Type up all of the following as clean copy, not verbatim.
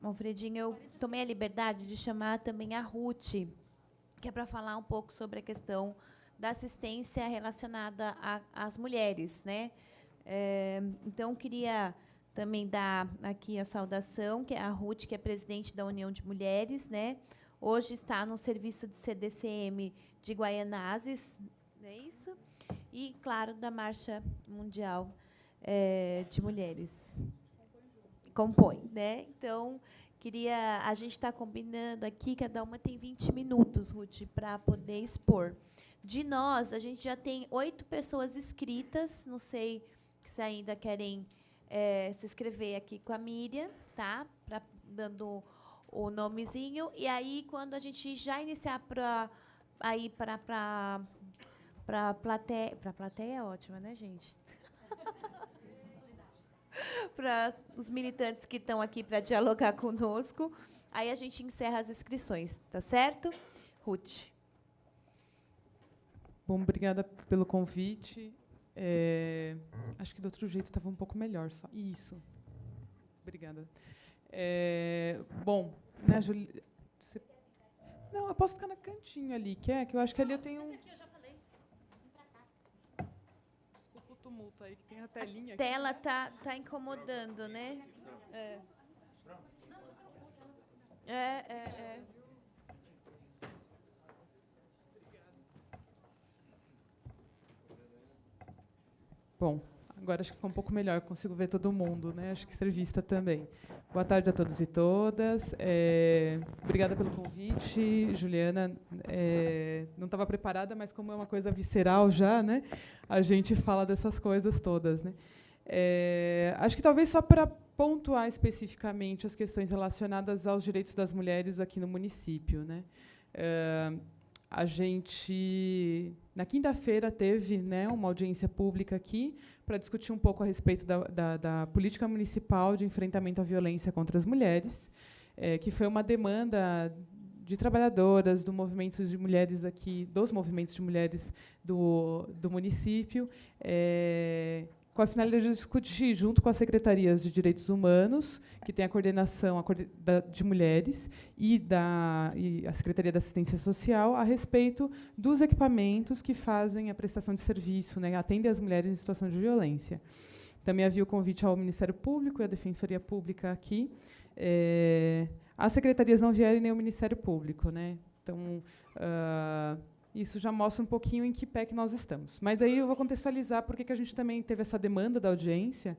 Alfredinho, eu tomei a liberdade de chamar também a Ruth, que é para falar um pouco sobre a questão da assistência relacionada às mulheres, né? Então, queria também dar aqui a saudação, que é a Ruth, que é presidente da União de Mulheres, né? Hoje está no serviço de CDCM de Guaianazes, não é isso? E, claro, da Marcha Mundial de Mulheres. Compõe, né? Então, a gente está combinando aqui, cada uma tem 20 minutos, Ruth, para poder expor. De nós, a gente já tem 8 pessoas inscritas, não sei se ainda querem se inscrever aqui com a Miriam, tá? Dando o nomezinho. E aí, quando a gente já iniciar para plateia é ótima, né, gente? Para os militantes que estão aqui para dialogar conosco, aí a gente encerra as inscrições, tá certo? Ruth. Bom, obrigada pelo convite. Acho que do outro jeito estava um pouco melhor. Só. Isso. Obrigada. Bom, né, Julia? Não, eu posso ficar no cantinho ali, quer? Que eu acho que ali eu tenho um... Desculpa o tumulto aí, que tem a telinha. A tela tá incomodando, né? Bom, agora acho que ficou um pouco melhor, consigo ver todo mundo, né? Acho que ser vista também. Boa tarde a todos e todas. Obrigada pelo convite, Juliana. Não estava preparada, mas como é uma coisa visceral já, né? A gente fala dessas coisas todas, né? Acho que talvez só para pontuar especificamente as questões relacionadas aos direitos das mulheres aqui no município, né? A gente, na quinta-feira, teve, né, uma audiência pública aqui para discutir um pouco a respeito da política municipal de enfrentamento à violência contra as mulheres, que foi uma demanda de trabalhadoras do movimento de mulheres aqui, dos movimentos de mulheres do município, com a finalidade de discutir, junto com as secretarias de direitos humanos, que tem a coordenação de mulheres, e a Secretaria da Assistência Social, a respeito dos equipamentos que fazem a prestação de serviço, né, atendem as mulheres em situação de violência. Também havia o convite ao Ministério Público e à Defensoria Pública aqui. As secretarias não vieram nem o Ministério Público, né? Então, isso já mostra um pouquinho em que pé que nós estamos. Mas aí eu vou contextualizar por que a gente também teve essa demanda da audiência.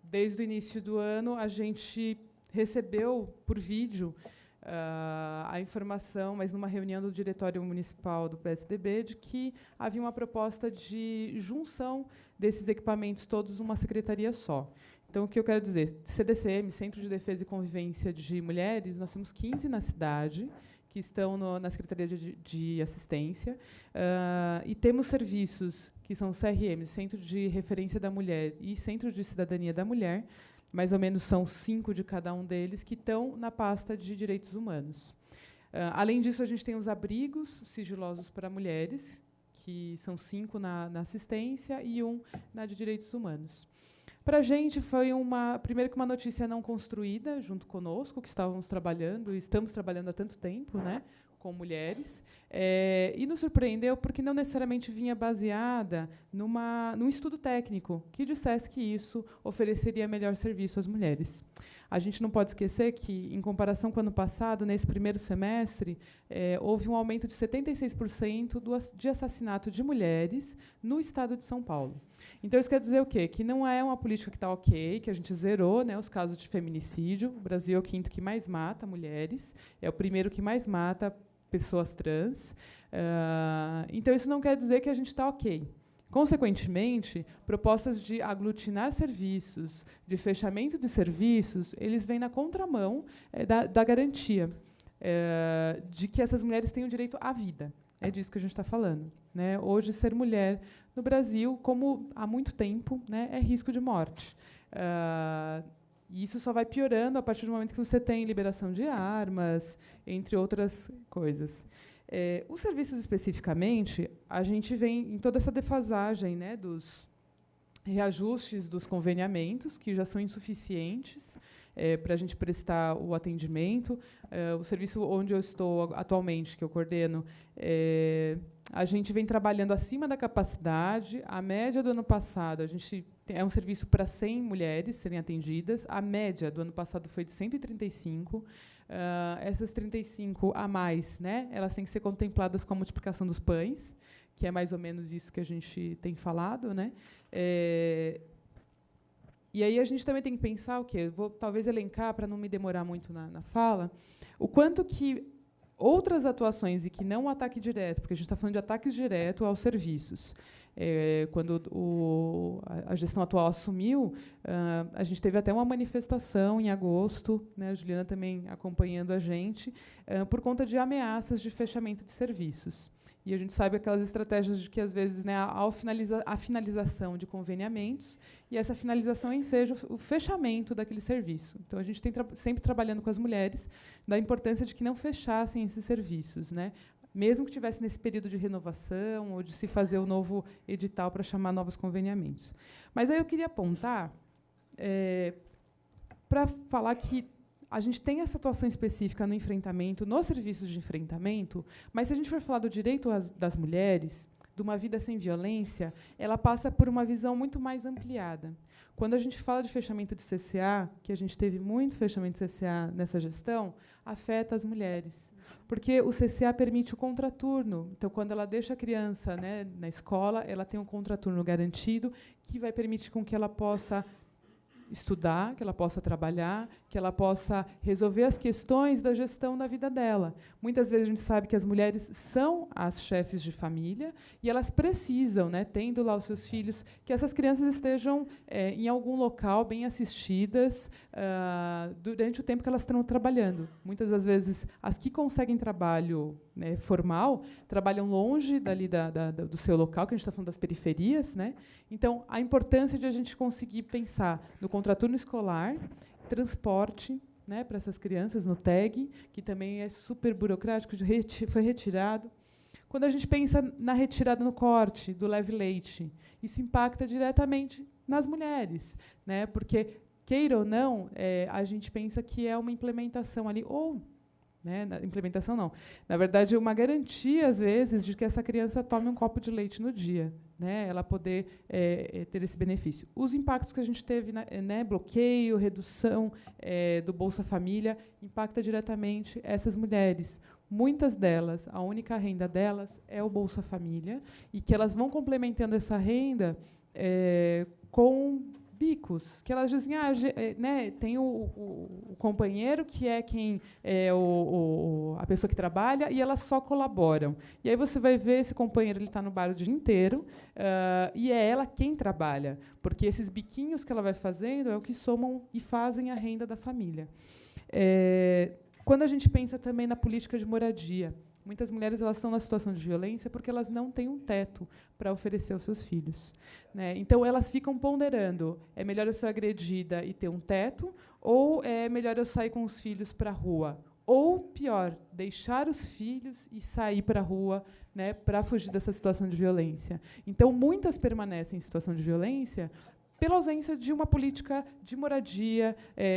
Desde o início do ano, a gente recebeu, por vídeo, a informação, mas numa reunião do Diretório Municipal do PSDB, de que havia uma proposta de junção desses equipamentos todos numa secretaria só. Então, o que eu quero dizer? CDCM, Centro de Defesa e Convivência de Mulheres, nós temos 15 na cidade, que estão na Secretaria de Assistência, e temos serviços que são CRM, Centro de Referência da Mulher e Centro de Cidadania da Mulher, mais ou menos são 5 de cada um deles, que estão na pasta de direitos humanos. Além disso, a gente tem os abrigos sigilosos para mulheres, que são 5 na assistência e 1 na de direitos humanos. Para a gente foi primeiro que uma notícia não construída junto conosco, que estamos trabalhando há tanto tempo, né, com mulheres, e nos surpreendeu porque não necessariamente vinha baseada num estudo técnico que dissesse que isso ofereceria melhor serviço às mulheres. A gente não pode esquecer que, em comparação com o ano passado, nesse primeiro semestre, houve um aumento de 76% de assassinato de mulheres no estado de São Paulo. Então, isso quer dizer o quê? Que não é uma política que está ok, que a gente zerou, né, os casos de feminicídio. O Brasil é o 5º que mais mata mulheres, é o 1º que mais mata pessoas trans. Então, isso não quer dizer que a gente está ok. Consequentemente, propostas de aglutinar serviços, de fechamento de serviços, eles vêm na contramão da garantia de que essas mulheres têm o direito à vida. É disso que a gente está falando, né? Hoje, ser mulher no Brasil, como há muito tempo, né, é risco de morte. E isso só vai piorando a partir do momento que você tem liberação de armas, entre outras coisas. Os serviços, especificamente, a gente vem em toda essa defasagem, né, reajustes dos conveniamentos, que já são insuficientes para a gente prestar o atendimento. O serviço onde eu estou atualmente, que eu coordeno, a gente vem trabalhando acima da capacidade. A média do ano passado, a gente é um serviço para 100 mulheres serem atendidas. A média do ano passado foi de 135. Essas 35 a mais, né, elas têm que ser contempladas com a multiplicação dos pães, que é mais ou menos isso que a gente tem falado, né? E aí a gente também tem que pensar o quê? Vou talvez elencar, para não me demorar muito na fala, o quanto que outras atuações, e que não o ataque direto, porque a gente está falando de ataques diretos aos serviços. Quando a gestão atual assumiu, a gente teve até uma manifestação em agosto, né, a Juliana também acompanhando a gente, por conta de ameaças de fechamento de serviços. E a gente sabe aquelas estratégias de que, às vezes, né, a finalização de conveniamentos, e essa finalização enseja o fechamento daquele serviço. Então, a gente tem sempre trabalhando com as mulheres da importância de que não fechassem esses serviços, né? Mesmo que tivesse nesse período de renovação ou de se fazer o novo edital para chamar novos conveniamentos. Mas aí eu queria apontar para falar que a gente tem essa atuação específica no enfrentamento, nos serviços de enfrentamento, mas se a gente for falar do direito das mulheres, de uma vida sem violência, ela passa por uma visão muito mais ampliada. Quando a gente fala de fechamento de CCA, que a gente teve muito fechamento de CCA nessa gestão, afeta as mulheres. Porque o CCA permite o contraturno. Então, quando ela deixa a criança, né, na escola, ela tem um contraturno garantido, que vai permitir com que ela possa estudar, que ela possa trabalhar, que ela possa resolver as questões da gestão da vida dela. Muitas vezes a gente sabe que as mulheres são as chefes de família e elas precisam, né, tendo lá os seus filhos, que essas crianças estejam em algum local bem assistidas durante o tempo que elas estão trabalhando. Muitas das vezes, as que conseguem trabalho, né, formal, trabalham longe dali do seu local, que a gente está falando das periferias, né? Então, a importância de a gente conseguir pensar no contraturno escolar, transporte, né, para essas crianças, no TEG, que também é super burocrático, foi retirado. Quando a gente pensa na retirada no corte do leve-leite, isso impacta diretamente nas mulheres, né, porque, queira ou não, a gente pensa que é uma implementação ali, ou... Né, implementação não. Na verdade, uma garantia, às vezes, de que essa criança tome um copo de leite no dia, né, ela poder ter esse benefício. Os impactos que a gente teve, né, bloqueio, redução do Bolsa Família, impacta diretamente essas mulheres. Muitas delas, a única renda delas é o Bolsa Família, e que elas vão complementando essa renda com bicos, que elas dizem, né, tem o companheiro, que é quem é a pessoa que trabalha, e elas só colaboram. E aí você vai ver esse companheiro, ele está no bar o dia inteiro, e é ela quem trabalha, porque esses biquinhos que ela vai fazendo é o que somam e fazem a renda da família. Quando a gente pensa também na política de moradia, muitas mulheres elas estão na situação de violência porque elas não têm um teto para oferecer aos seus filhos, né? Então, elas ficam ponderando, é melhor eu ser agredida e ter um teto, ou é melhor eu sair com os filhos para a rua? Ou, pior, deixar os filhos e sair para a rua, né, para fugir dessa situação de violência. Então, muitas permanecem em situação de violência pela ausência de uma política de moradia,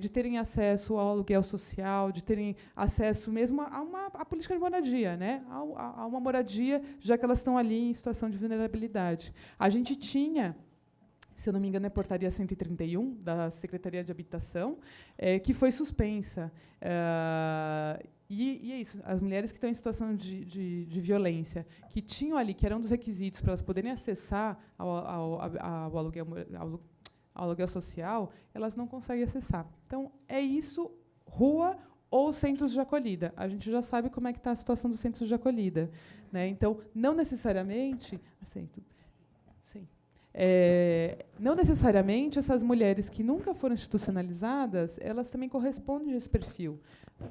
de terem acesso ao aluguel social, de terem acesso mesmo a política de moradia, né? A uma moradia, já que elas estão ali em situação de vulnerabilidade. A gente tinha, se eu não me engano, é a portaria 131 da Secretaria de Habitação, que foi suspensa. E é isso, as mulheres que estão em situação de violência, que tinham ali, que eram dos requisitos para elas poderem acessar ao aluguel social, elas não conseguem acessar. Então, é isso, rua ou centros de acolhida. A gente já sabe como é que está a situação dos centros de acolhida, né? Então, não necessariamente... Assento. Sim. Não necessariamente essas mulheres que nunca foram institucionalizadas, elas também correspondem a esse perfil.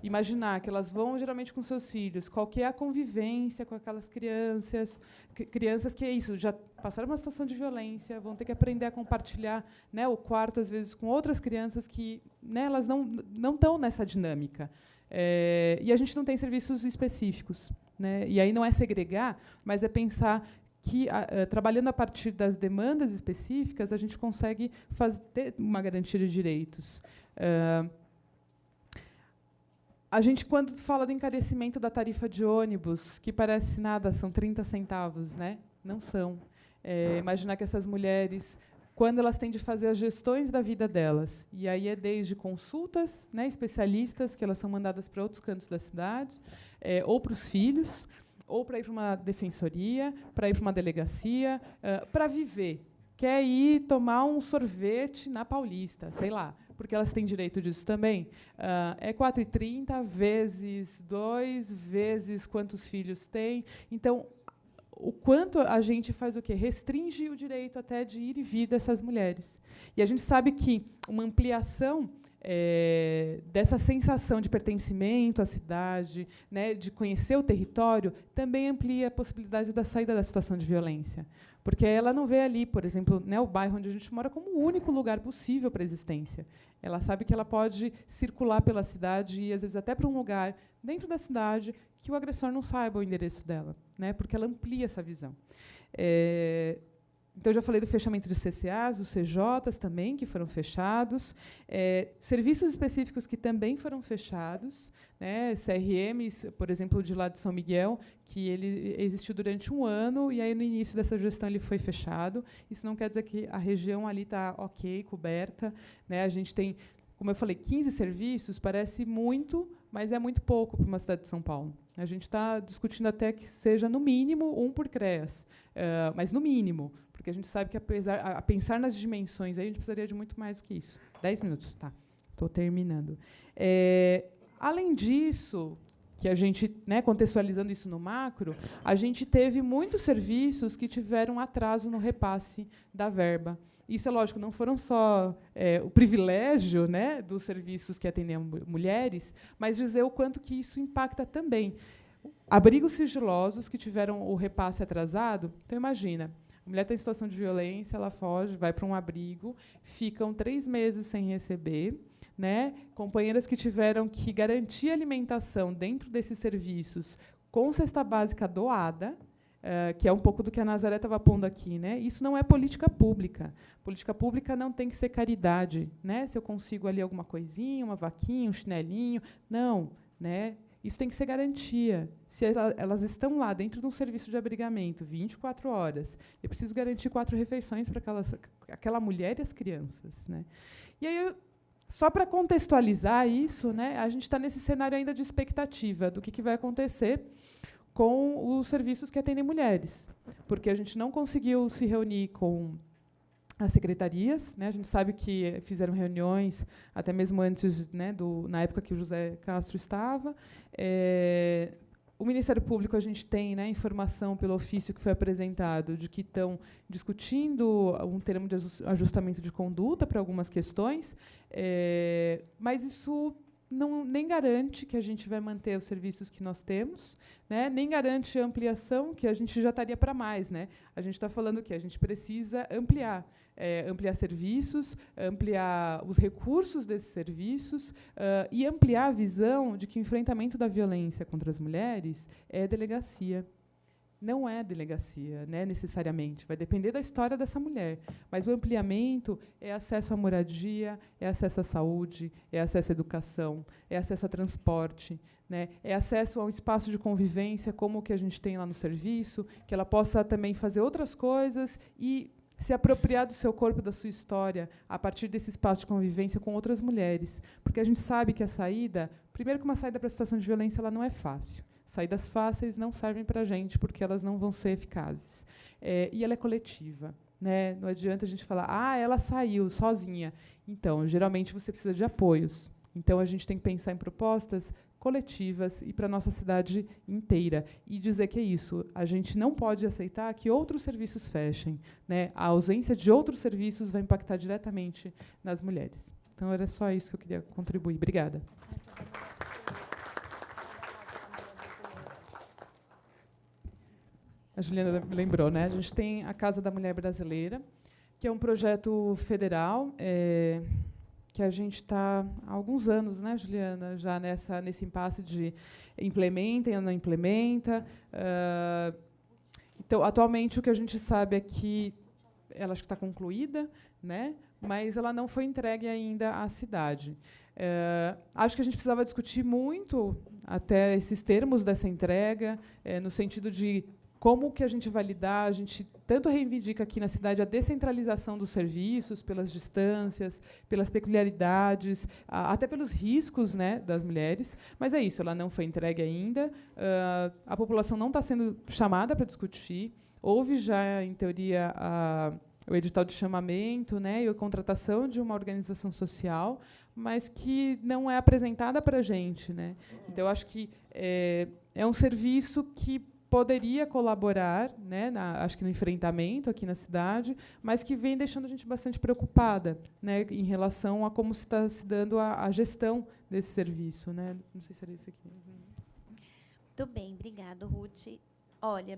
Imaginar que elas vão geralmente com seus filhos, qual que é a convivência com aquelas crianças que é isso, já passaram uma situação de violência, vão ter que aprender a compartilhar, né, o quarto às vezes com outras crianças que, né, elas não estão nessa dinâmica. E a gente não tem serviços específicos, né? E aí não é segregar, mas é pensar que, trabalhando a partir das demandas específicas, a gente consegue ter uma garantia de direitos. A gente, quando fala do encarecimento da tarifa de ônibus, que parece nada, são 30 centavos, né? Não são. Imaginar que essas mulheres, quando elas têm de fazer as gestões da vida delas, e aí é desde consultas, né, especialistas, que elas são mandadas para outros cantos da cidade, ou para os filhos, ou para ir para uma defensoria, para ir para uma delegacia, para viver. Quer ir tomar um sorvete na Paulista, sei lá, porque elas têm direito disso também. É 4,30 vezes 2, vezes quantos filhos tem. Então, o quanto a gente faz o quê? Restringe o direito até de ir e vir dessas mulheres. E a gente sabe que uma ampliação dessa sensação de pertencimento à cidade, né, de conhecer o território, também amplia a possibilidade da saída da situação de violência. Porque ela não vê ali, por exemplo, né, o bairro onde a gente mora como o único lugar possível para a existência. Ela sabe que ela pode circular pela cidade e, às vezes, até para um lugar dentro da cidade que o agressor não saiba o endereço dela, né, porque ela amplia essa visão. Então, eu já falei do fechamento de CCAs, os CJs também, que foram fechados, serviços específicos que também foram fechados, né, CRMs, por exemplo, de lá de São Miguel, que ele existiu durante 1 ano, e aí, no início dessa gestão, ele foi fechado. Isso não quer dizer que a região ali está ok, coberta, né. A gente tem, como eu falei, 15 serviços, parece muito, mas é muito pouco para uma cidade de São Paulo. A gente está discutindo até que seja, no mínimo, 1 por CREAS, mas no mínimo, porque a gente sabe que, apesar a pensar nas dimensões, aí a gente precisaria de muito mais do que isso. 10 minutos, tá? Estou terminando. Além disso, que a gente, né, contextualizando isso no macro, a gente teve muitos serviços que tiveram atraso no repasse da verba. Isso, é lógico, não foram só o privilégio, né, dos serviços que atendem mulheres, mas dizer o quanto que isso impacta também. Abrigos sigilosos que tiveram o repasse atrasado. Então, imagina, a mulher está em situação de violência, ela foge, vai para um abrigo, ficam 3 meses sem receber, né? Companheiras que tiveram que garantir alimentação dentro desses serviços com cesta básica doada, que é um pouco do que a Nazaré estava pondo aqui, né? Isso não é política pública. Política pública não tem que ser caridade, né? Se eu consigo ali alguma coisinha, uma vaquinha, um chinelinho, não, né? Isso tem que ser garantia. Se elas estão lá dentro de um serviço de abrigamento 24 horas, eu preciso garantir 4 refeições para aquela mulher e as crianças, né? E aí, só para contextualizar isso, né, a gente está nesse cenário ainda de expectativa do que vai acontecer com os serviços que atendem mulheres, porque a gente não conseguiu se reunir com as secretarias, né? A gente sabe que fizeram reuniões até mesmo antes, né, na época que o José Castro estava. O Ministério Público, a gente tem, né, informação pelo ofício que foi apresentado de que estão discutindo um termo de ajustamento de conduta para algumas questões, mas isso nem garante que a gente vai manter os serviços que nós temos, né, nem garante a ampliação, que a gente já estaria para mais, né? A gente está falando que a gente precisa ampliar serviços, ampliar os recursos desses serviços e ampliar a visão de que o enfrentamento da violência contra as mulheres é delegacia. Não é delegacia, né, necessariamente. Vai depender da história dessa mulher. Mas o ampliamento é acesso à moradia, é acesso à saúde, é acesso à educação, é acesso a transporte, né, é acesso a um espaço de convivência como o que a gente tem lá no serviço, que ela possa também fazer outras coisas e se apropriar do seu corpo, da sua história, a partir desse espaço de convivência com outras mulheres. Porque a gente sabe que a saída, primeiro que uma saída para a situação de violência, ela não é fácil. Saídas fáceis não servem para a gente, porque elas não vão ser eficazes. E ela é coletiva, né? Não adianta a gente falar, ela saiu sozinha. Então, geralmente, você precisa de apoios. Então, a gente tem que pensar em propostas coletivas e para a nossa cidade inteira. E dizer que é isso. A gente não pode aceitar que outros serviços fechem, né? A ausência de outros serviços vai impactar diretamente nas mulheres. Então, era só isso que eu queria contribuir. Obrigada. A Juliana lembrou, né? A gente tem a Casa da Mulher Brasileira, que é um projeto federal que a gente está há alguns anos, né, Juliana, já nesse impasse de implementa ou não implementa. Então, atualmente, o que a gente sabe é que ela acho que está concluída, né? Mas ela não foi entregue ainda à cidade. Acho que a gente precisava discutir muito até esses termos dessa entrega, no sentido de como que a gente vai lidar. A gente tanto reivindica aqui na cidade a descentralização dos serviços, pelas distâncias, pelas peculiaridades, até pelos riscos, né, das mulheres. Mas é isso, ela não foi entregue ainda. A população não está sendo chamada para discutir. Houve já, em teoria, o edital de chamamento, né, e a contratação de uma organização social, mas que não é apresentada para a gente, né? Então, eu acho que é um serviço que poderia colaborar, né, acho que no enfrentamento aqui na cidade, mas que vem deixando a gente bastante preocupada, né, em relação a como está se dando a gestão desse serviço, né? Não sei se era isso aqui. Muito bem, obrigado, Ruth. Olha,